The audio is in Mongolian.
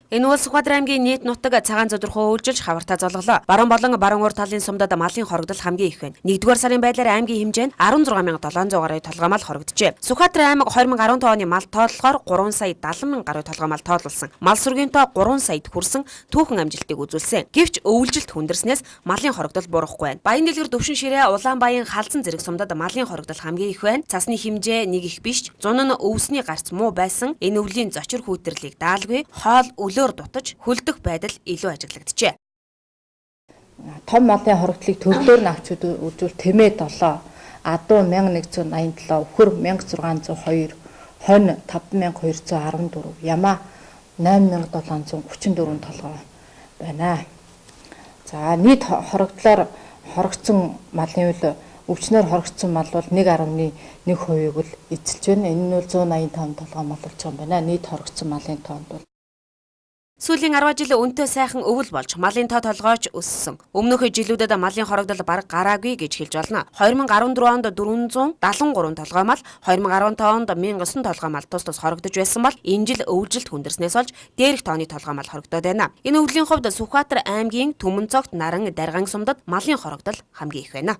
Энэ бол Сүхбаатар аймгийн нийт нутаг цагаан зодорхоо үйлчилж хавартаа золголоо. Баруун болон баруун урд талын сумдад малын хорогдол хамгийн их байна. 1-р сарын байдлаар аймгийн хэмжээнд 16700 гаруй толгой мал хорогджээ. Сүхбаатар аймаг 2015 оны мал тооллохоор 3 сая 70 мянган гаруй толгой мал тоололсон. Мал сүргийн тоо 3 саяд хүрсэн түүхэн амжилтыг үзүүлсэн. Гэвч өвлжилт хүндэрснээс малын хорогдол буурахгүй байна. Баян дэлгэр Төвшин ширээ Улаанбаян халдсан зэрэг сумдад малын хорогдол хамгийн их байна. Цасны хэмжээ нэг их биш. Зун нь өвсний гарц муу байсан. Энэ өвлийн зочир хүүтэрлийг даалгүй хоол дутаж хөлдөх байдал илүү ажиглагджээ. Том малын хорогдлыг төрлөөр нь авч үзвэл тэмээ 7, адуу 1187, өхөр 1602, хонь 5214, ямаа 8734 толгой байна. За нийт хорогдлоор хорогдсон малын үл өвчнөр хорогдсон мал бол 1.1%-ийг л эзэлж байна. Энэ нь бол 185 толгой мал болж байгаа юм байна. Нийт хорогдсон малын тоонд бол сүүлийн 10 жил өнтөө сайхан өвөл болж малын тоо толгойч өссөн. Өмнөх жилүүдэд малын хорогдол бараг гараагүй гэж хэлж болно. 2014 онд 473 толгой мал, 2015 онд 1009 толгой мал тус хорогдож байсан бол энэ жил өвлжилт хүндэрснээс олж дээрх тооны толгой мал хорогдоод байна. Энэ өвлийн хувьд Сүхбаатар аймгийн Түмэн цогт Наран Дарган сумдад малын хорогдол хамгийн их байна.